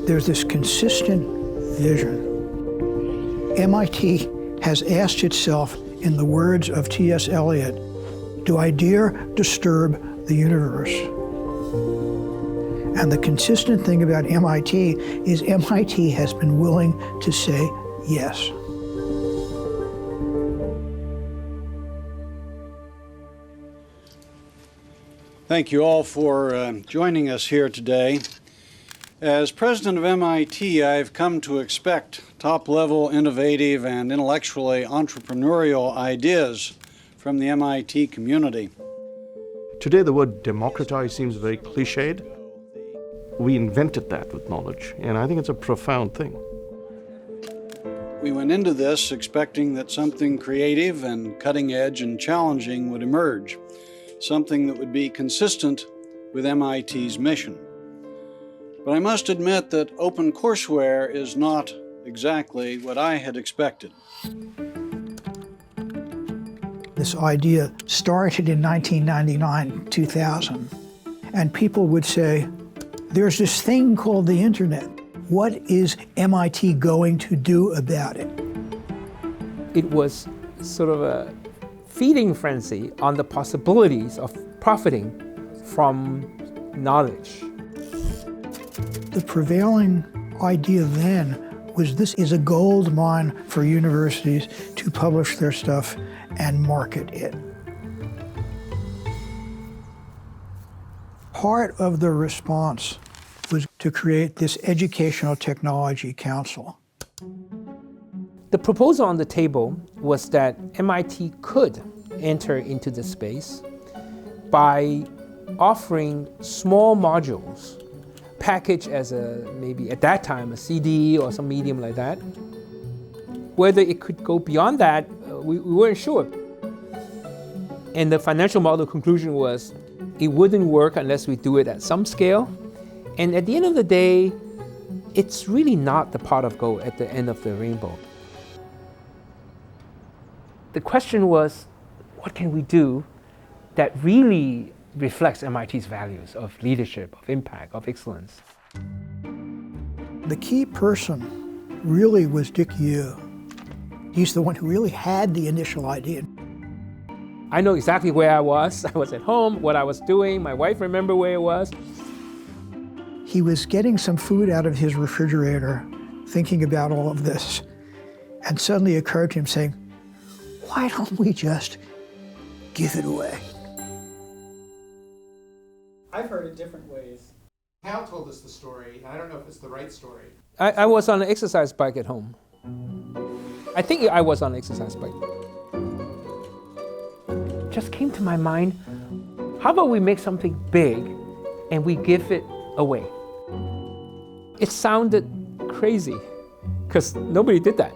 there's this consistent vision. MIT has asked itself, in the words of T.S. Eliot, do I dare disturb the universe? And the consistent thing about MIT is MIT has been willing to say yes. Thank you all for joining us here today. As president of MIT, I've come to expect top-level, innovative, and intellectually entrepreneurial ideas from the MIT community. Today, the word democratize seems very cliched. We invented that with knowledge, and I think it's a profound thing. We went into this expecting that something creative and cutting-edge and challenging would emerge, something that would be consistent with MIT's mission. But I must admit that OpenCourseWare is not exactly what I had expected. This idea started in 1999, 2000, and people would say, there's this thing called the internet. What is MIT going to do about it? It was sort of a feeding frenzy on the possibilities of profiting from knowledge. The prevailing idea then was this is a gold mine for universities to publish their stuff and market it. Part of the response was to create this Educational Technology Council. The proposal on the table was that MIT could enter into the space by offering small modules packaged as maybe at that time a CD or some medium like that. Whether it could go beyond that, we weren't sure. And the financial model conclusion was it wouldn't work unless we do it at some scale. And at the end of the day, it's really not the pot of gold at the end of the rainbow. The question was, what can we do that really reflects MIT's values of leadership, of impact, of excellence? The key person really was Dick Yu. He's the one who really had the initial idea. I know exactly where I was. I was at home, what I was doing. My wife remembered where it was. He was getting some food out of his refrigerator, thinking about all of this, and suddenly it occurred to him saying, why don't we just give it away? I've heard it different ways. Hal told us the story, and I don't know if it's the right story. I was on an exercise bike at home. I think I was on an exercise bike. Just came to my mind, how about we make something big and we give it away? It sounded crazy, because nobody did that.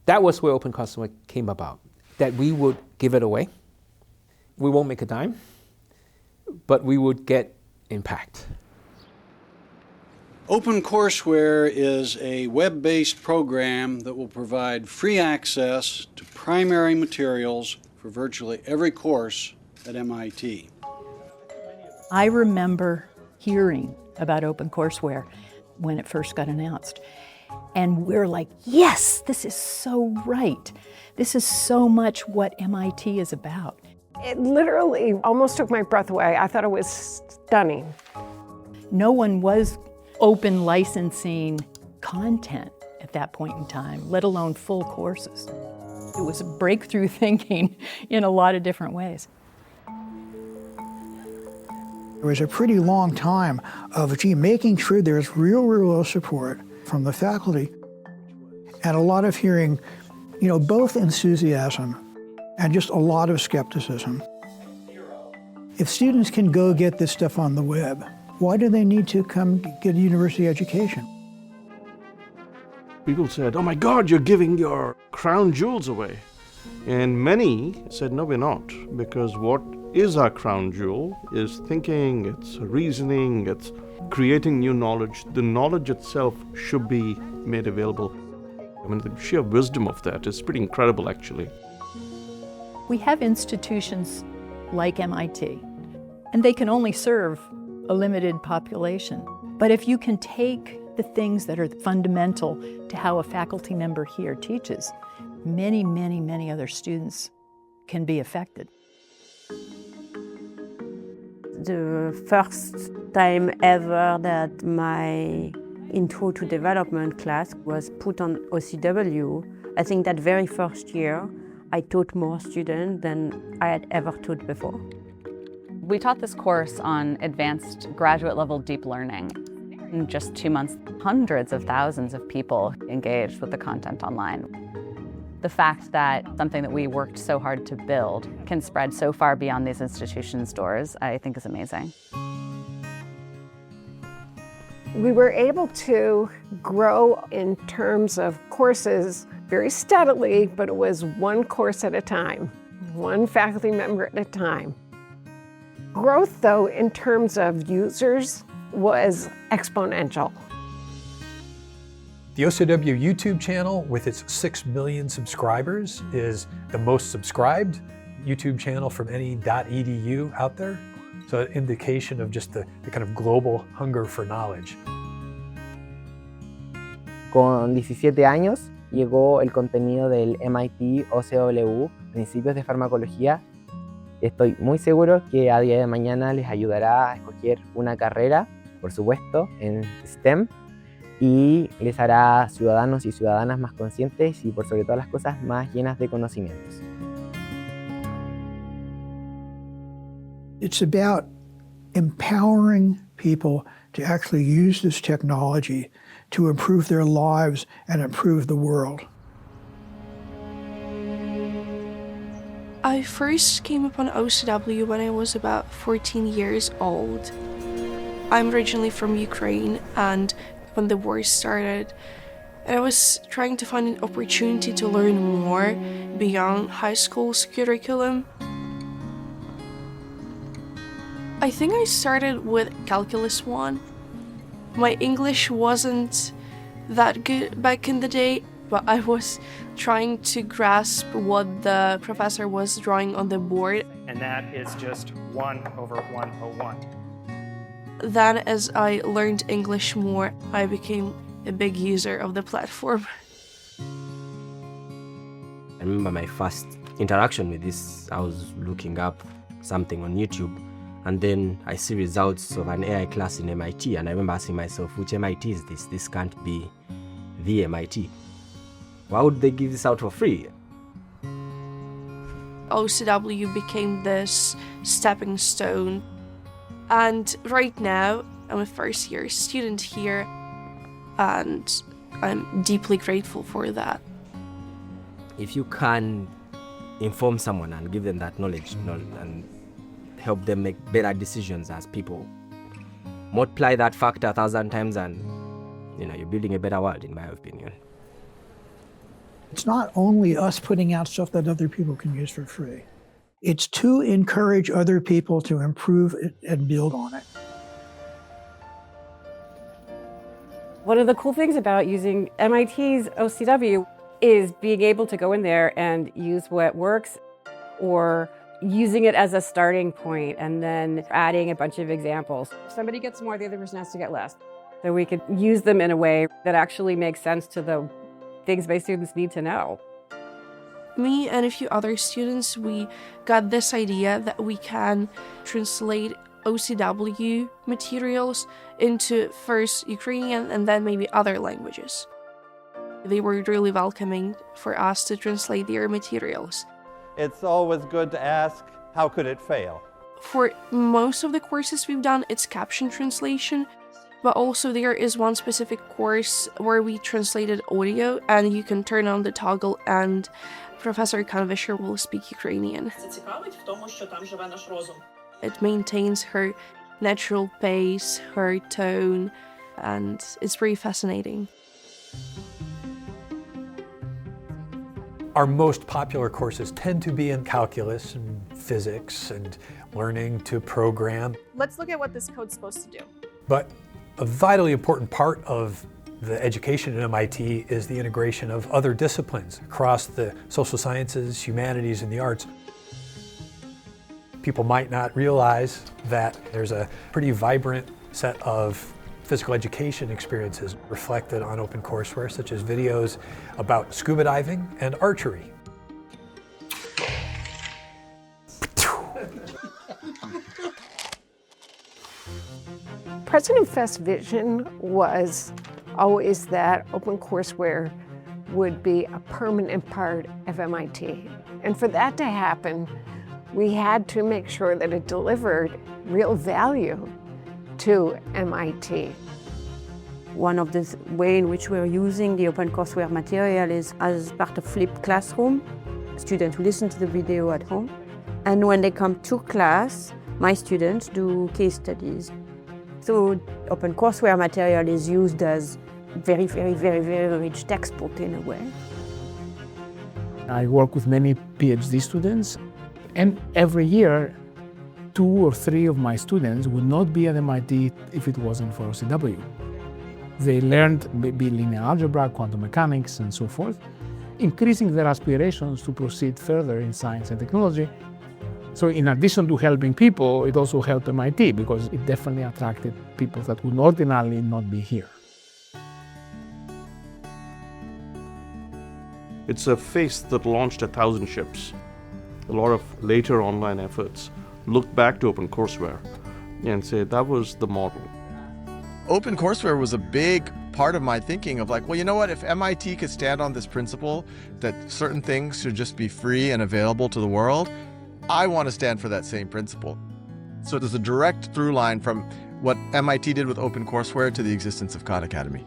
That was where OpenCourseWare came about, that we would give it away. We won't make a dime, but we would get impact. OpenCourseWare is a web-based program that will provide free access to primary materials for virtually every course at MIT. I remember hearing about OpenCourseWare when it first got announced. And we're like, yes, this is so right. This is so much what MIT is about. It literally almost took my breath away. I thought it was stunning. No one was open licensing content at that point in time, let alone full courses. It was breakthrough thinking in a lot of different ways. There was a pretty long time of, making sure there's real support from the faculty, and a lot of hearing, both enthusiasm and just a lot of skepticism. If students can go get this stuff on the web, why do they need to come get a university education? People said, oh my God, you're giving your crown jewels away. And many said, no, we're not, because what is our crown jewel is thinking, it's reasoning, it's creating new knowledge. The knowledge itself should be made available. I mean, the sheer wisdom of that is pretty incredible, actually. We have institutions like MIT, and they can only serve a limited population. But if you can take the things that are fundamental to how a faculty member here teaches, many, many, many other students can be affected. The first time ever that my Intro to Development class was put on OCW, I think that very first year, I taught more students than I had ever taught before. We taught this course on advanced graduate level deep learning. In just 2 months, hundreds of thousands of people engaged with the content online. The fact that something that we worked so hard to build can spread so far beyond these institutions' doors, I think is amazing. We were able to grow in terms of courses very steadily, but it was one course at a time, one faculty member at a time. Growth, though, in terms of users was exponential. The OCW YouTube channel, with its 6 million subscribers, is the most subscribed YouTube channel from any .edu out there. So an indication of just the kind of global hunger for knowledge. Con 17 años llegó el contenido del MIT OpenCourseWare, Principios de Farmacología. Estoy muy seguro que a día de mañana les ayudará a escoger una carrera, por supuesto, en STEM, y les hará ciudadanos y ciudadanas más conscientes y, por sobre todas las cosas, más llenas de conocimientos. It's about empowering people to actually use this technology to improve their lives and improve the world. I first came upon OCW when I was about 14 years old. I'm originally from Ukraine, and when the war started, I was trying to find an opportunity to learn more beyond high school's curriculum. I think I started with Calculus 1. My English wasn't that good back in the day, but I was trying to grasp what the professor was drawing on the board. And that is just 1/101. Then, as I learned English more, I became a big user of the platform. I remember my first interaction with this. I was looking up something on YouTube, and then I see results of an AI class in MIT, and I remember asking myself, which MIT is this? This can't be the MIT. Why would they give this out for free? OCW became this stepping stone. And right now, I'm a first-year student here, and I'm deeply grateful for that. If you can inform someone and give them that knowledge, and help them make better decisions as people, multiply that factor 1,000 times, and you're building a better world, in my opinion. It's not only us putting out stuff that other people can use for free. It's to encourage other people to improve it and build on it. One of the cool things about using MIT's OCW is being able to go in there and use what works, or using it as a starting point and then adding a bunch of examples. If somebody gets more, the other person has to get less. So we could use them in a way that actually makes sense to the things my students need to know. Me and a few other students, we got this idea that we can translate OCW materials into first Ukrainian and then maybe other languages. They were really welcoming for us to translate their materials. It's always good to ask, how could it fail? For most of the courses we've done, it's caption translation, but also there is one specific course where we translated audio, and you can turn on the toggle and Professor Kanvisher will speak Ukrainian. It maintains her natural pace, her tone, and it's pretty fascinating. Our most popular courses tend to be in calculus and physics and learning to program. Let's look at what this code's supposed to do. But a vitally important part of the education at MIT is the integration of other disciplines across the social sciences, humanities, and the arts. People might not realize that there's a pretty vibrant set of physical education experiences reflected on OpenCourseWare, such as videos about scuba diving and archery. President Fest's vision was always that OpenCourseWare would be a permanent part of MIT. And for that to happen, we had to make sure that it delivered real value to MIT. One of the ways in which we're using the OpenCourseWare material is as part of flipped classroom. Students listen to the video at home. And when they come to class, my students do case studies. So OpenCourseWare material is used as very, very, very, very rich textbook in a way. I work with many PhD students, and every year, 2 or 3 of my students would not be at MIT if it wasn't for OCW. They learned maybe linear algebra, quantum mechanics, and so forth, increasing their aspirations to proceed further in science and technology. So in addition to helping people, it also helped MIT because it definitely attracted people that would ordinarily not be here. It's a face that launched 1,000 ships. A lot of later online efforts look back to OpenCourseWare and say that was the model. OpenCourseWare was a big part of my thinking of like, well, you know what, if MIT could stand on this principle that certain things should just be free and available to the world, I want to stand for that same principle. So there's a direct through line from what MIT did with OpenCourseWare to the existence of Khan Academy.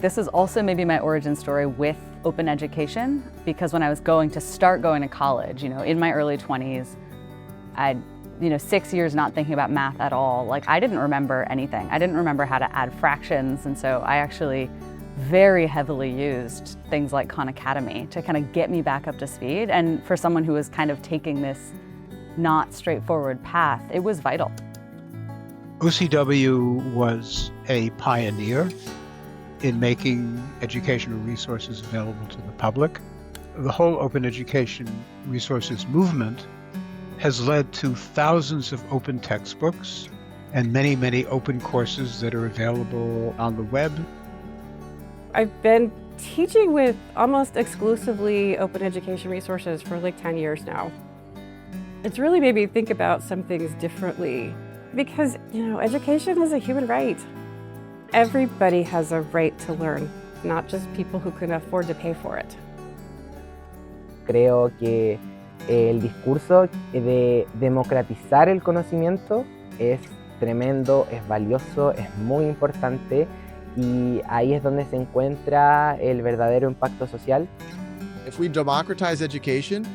This is also maybe my origin story with open education, because when I was going to college, in my early 20s, I'd 6 years not thinking about math at all. Like, I didn't remember anything. I didn't remember how to add fractions, and so I actually very heavily used things like Khan Academy to kind of get me back up to speed. And for someone who was kind of taking this not straightforward path, it was vital. OCW was a pioneer in making educational resources available to the public. The whole open education resources movement has led to thousands of open textbooks and many, many open courses that are available on the web. I've been teaching with almost exclusively open education resources for like 10 years now. It's really made me think about some things differently because, education is a human right. Everybody has a right to learn, not just people who can afford to pay for it. Creo que el discurso de democratizar el conocimiento es tremendo, es valioso, es muy importante y ahí es donde se encuentra el verdadero impacto social. If we democratize education,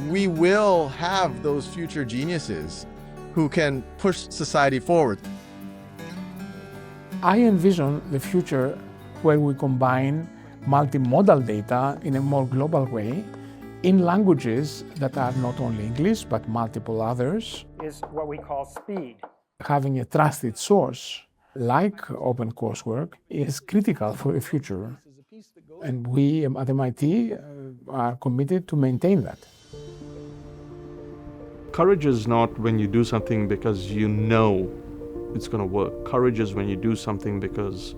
we will have those future geniuses who can push society forward. I envision the future where we combine multimodal data in a more global way in languages that are not only English but multiple others. Is what we call speed. Having a trusted source like OpenCourseWare is critical for the future. And we at MIT are committed to maintain that. Courage is not when you do something because you know it's going to work. Courage is when you do something because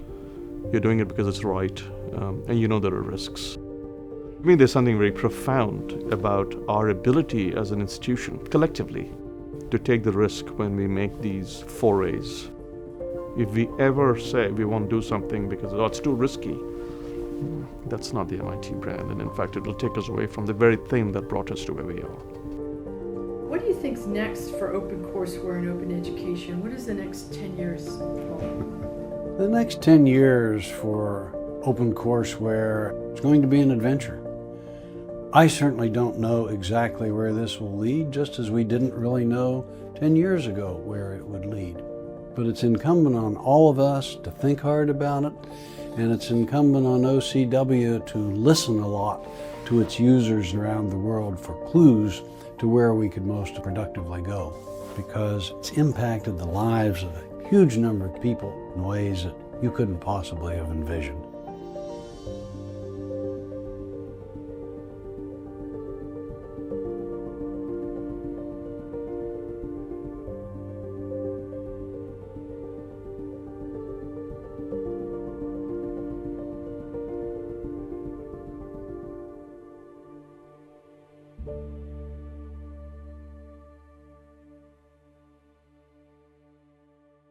you're doing it because it's right, and you know there are risks. I mean, there's something very profound about our ability as an institution, collectively, to take the risk when we make these forays. If we ever say we won't do something because it's too risky, that's not the MIT brand, and in fact, it will take us away from the very thing that brought us to where we are. What do you think's next for OpenCourseWare and open education? What is the next 10 years hold? The next 10 years for OpenCourseWare is going to be an adventure. I certainly don't know exactly where this will lead, just as we didn't really know 10 years ago where it would lead. But it's incumbent on all of us to think hard about it, and it's incumbent on OCW to listen a lot to its users around the world for clues to where we could most productively go, because it's impacted the lives of a huge number of people in ways that you couldn't possibly have envisioned. you.